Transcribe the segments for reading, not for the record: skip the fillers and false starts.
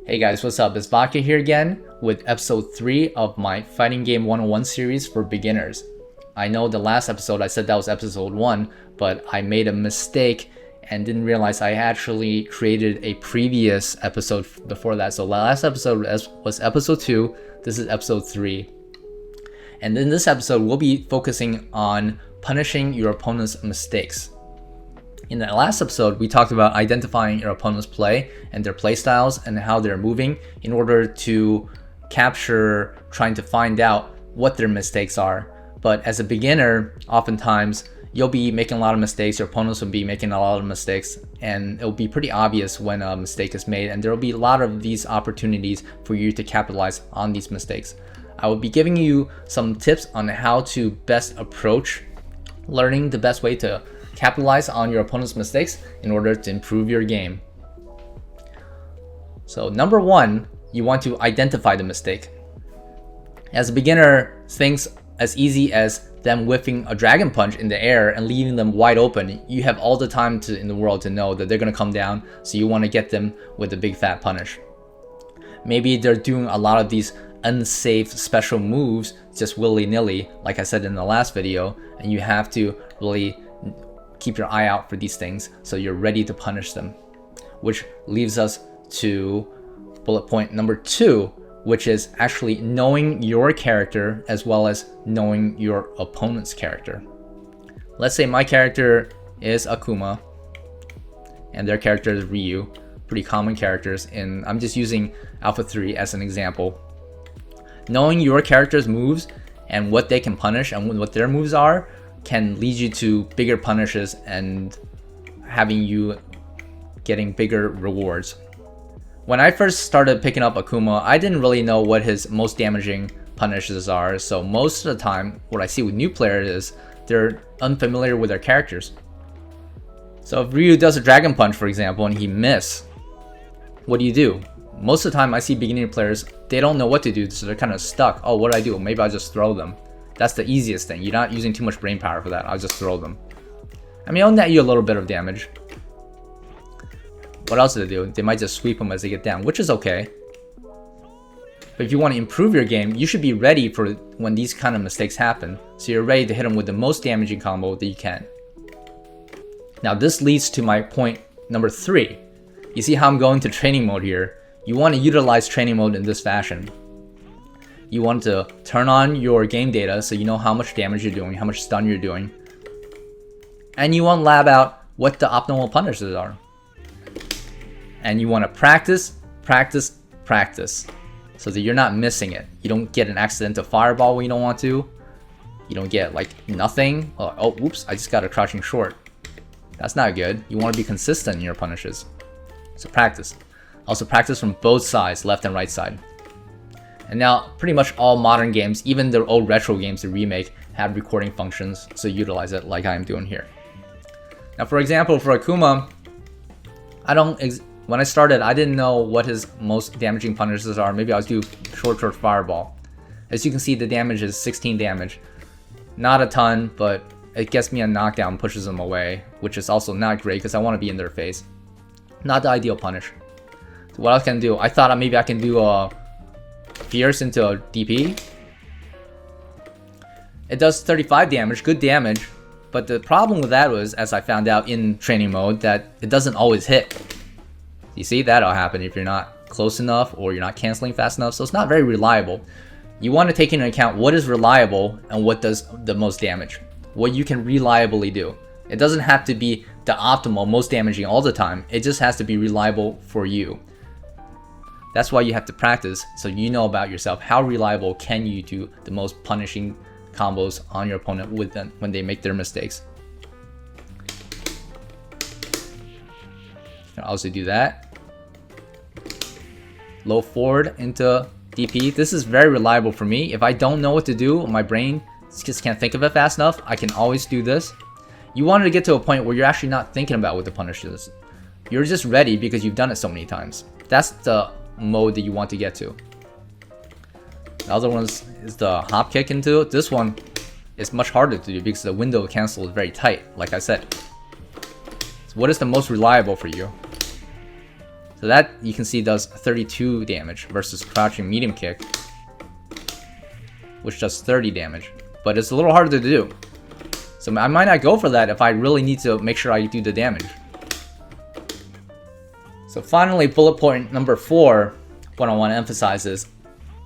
Hey guys, what's up? It's Vodka here again with episode 3 of my Fighting Game 101 series for beginners. I know the last episode I said that was episode 1, but I made a mistake and didn't realize I actually created a previous episode before that. So last episode was episode 2, this is episode 3. And in this episode, we'll be focusing on punishing your opponent's mistakes. In the last episode, we talked about identifying your opponent's play and their play styles and how they're moving in order to capture, trying to find out what their mistakes are. But as a beginner, oftentimes you'll be making a lot of mistakes, your opponents will be making a lot of mistakes, and it'll be pretty obvious when a mistake is made, and there will be a lot of these opportunities for you to capitalize on these mistakes. I will be giving you some tips on how to best approach learning the best way to capitalize on your opponent's mistakes in order to improve your game. So number 1, you want to identify the mistake. As a beginner, things as easy as them whiffing a dragon punch in the air and leaving them wide open, you have all the time in the world to know that they're going to come down, so you want to get them with a big fat punish. Maybe they're doing a lot of these unsafe special moves just willy-nilly, like I said in the last video, and you have to really keep your eye out for these things so you're ready to punish them. Which leaves us to bullet point number 2, which is actually knowing your character as well as knowing your opponent's character. Let's say my character is Akuma and their character is Ryu, pretty common characters, and I'm just using Alpha 3 as an example. Knowing your character's moves and what they can punish and what their moves are can lead you to bigger punishes and having you getting bigger rewards. When I first started picking up Akuma, I didn't really know what his most damaging punishes are, so most of the time what I see with new players is they're unfamiliar with their characters. So if Ryu does a dragon punch, for example, and he misses, what do? Most of the time I see beginner players, they don't know what to do, so they're kind of stuck. Oh, what do I do? Maybe I'll just throw them. That's the easiest thing. You're not using too much brain power for that. I'll just throw them. I mean, I'll net you a little bit of damage. What else do they do? They might just sweep them as they get down, which is okay. But if you want to improve your game, you should be ready for when these kind of mistakes happen, so you're ready to hit them with the most damaging combo that you can. Now this leads to my point number 3. You see how I'm going to training mode here? You want to utilize training mode in this fashion. You want to turn on your game data so you know how much damage you're doing, how much stun you're doing. And you want to lab out what the optimal punishes are. And you want to practice, practice, practice, so that you're not missing it. You don't get an accidental fireball when you don't want to. You don't get like nothing. Oh, oops, I just got a crouching short. That's not good. You want to be consistent in your punishes. So practice. Also practice from both sides, left and right side. And now pretty much all modern games, even the old retro games, the remake, have recording functions, so utilize it like I'm doing here. Now for example, for Akuma, when I started, I didn't know what his most damaging punishes are. Maybe I was doing short fireball. As you can see, the damage is 16 damage. Not a ton, but it gets me a knockdown, pushes them away, which is also not great because I want to be in their face. Not the ideal punish. So what else can I do? I thought maybe I can do a Fierce into a DP. It does 35 damage, good damage, but the problem with that was, as I found out in training mode, that it doesn't always hit. You see, that'll happen if you're not close enough or you're not canceling fast enough, so it's not very reliable. You want to take into account what is reliable and what does the most damage. What you can reliably do. It doesn't have to be the optimal, most damaging all the time, it just has to be reliable for you. That's why you have to practice, so you know about yourself. How reliable can you do the most punishing combos on your opponent with them when they make their mistakes? You can also do that. Low forward into DP. This is very reliable for me. If I don't know what to do, my brain just can't think of it fast enough, I can always do this. You want to get to a point where you're actually not thinking about what the punish is. You're just ready because you've done it so many times. That's the mode that you want to get to. The other one is the hop kick into it. This one is much harder to do because the window cancel is very tight, like I said. So what is the most reliable for you? So that, you can see, does 32 damage versus crouching medium kick, which does 30 damage. But it's a little harder to do. So I might not go for that if I really need to make sure I do the damage. So finally, bullet point number 4, what I want to emphasize is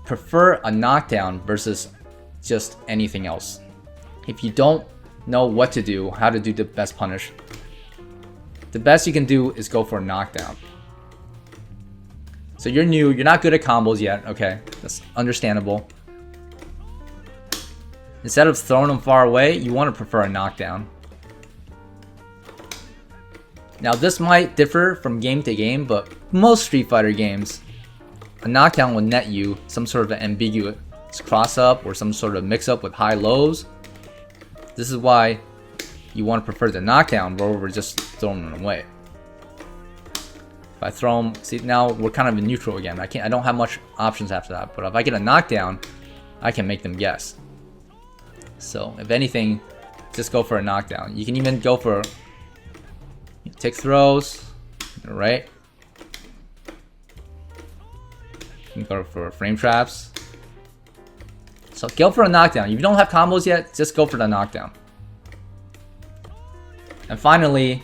prefer a knockdown versus just anything else. If you don't know what to do, how to do the best punish, the best you can do is go for a knockdown. So you're new, you're not good at combos yet, okay, that's understandable. Instead of throwing them far away, you want to prefer a knockdown. Now this might differ from game to game, but most Street Fighter games, a knockdown will net you some sort of an ambiguous cross-up or some sort of mix-up with high-lows. This is why you want to prefer the knockdown over just throwing them away. If I throw them, see, now we're kind of in neutral again. I don't have much options after that, but if I get a knockdown, I can make them guess. So if anything, just go for a knockdown. You can even go for tick throws, right? You can go for frame traps. So go for a knockdown. If you don't have combos yet, just go for the knockdown. And finally,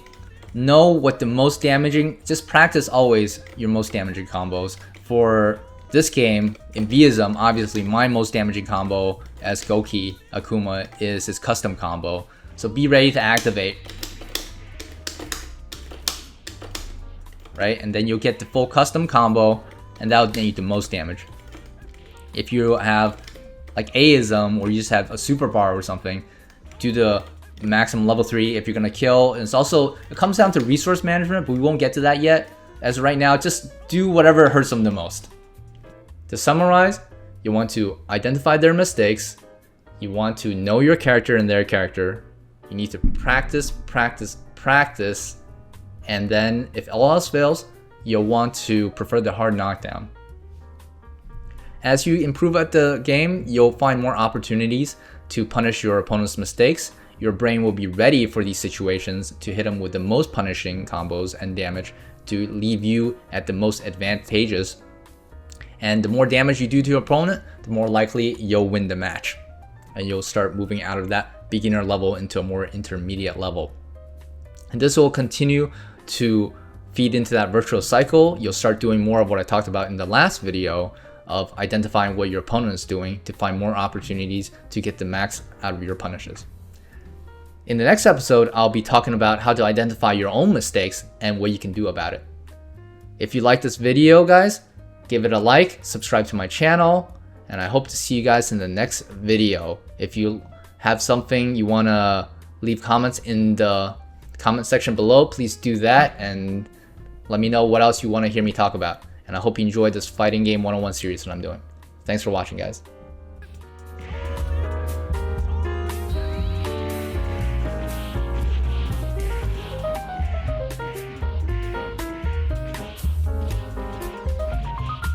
know what the most damaging, just practice always your most damaging combos. For this game, in Vism, obviously my most damaging combo as Goki Akuma is his custom combo. So be ready to activate. Right? And then you'll get the full custom combo, and that'll get you the most damage. If you have like Aism, or you just have a super bar or something, do the maximum level 3 if you're gonna kill. And it comes down to resource management, but we won't get to that yet. As of right now, just do whatever hurts them the most. To summarize, you want to identify their mistakes, you want to know your character and their character, you need to practice, and then if all else fails, you'll want to prefer the hard knockdown. As you improve at the game, you'll find more opportunities to punish your opponent's mistakes. Your brain will be ready for these situations to hit them with the most punishing combos and damage to leave you at the most advantageous. And the more damage you do to your opponent, the more likely you'll win the match. And you'll start moving out of that beginner level into a more intermediate level. And this will continue to feed into that virtuous cycle. You'll start doing more of what I talked about in the last video of identifying what your opponent is doing to find more opportunities to get the max out of your punishes. In the next episode, I'll be talking about how to identify your own mistakes and what you can do about it. If you like this video, guys, give it a like, subscribe to my channel, and I hope to see you guys in the next video. If you have something you want to leave comments in the comment section below, please do that and let me know what else you want to hear me talk about. And I hope you enjoyed this fighting game 101 series that I'm doing. Thanks for watching, guys.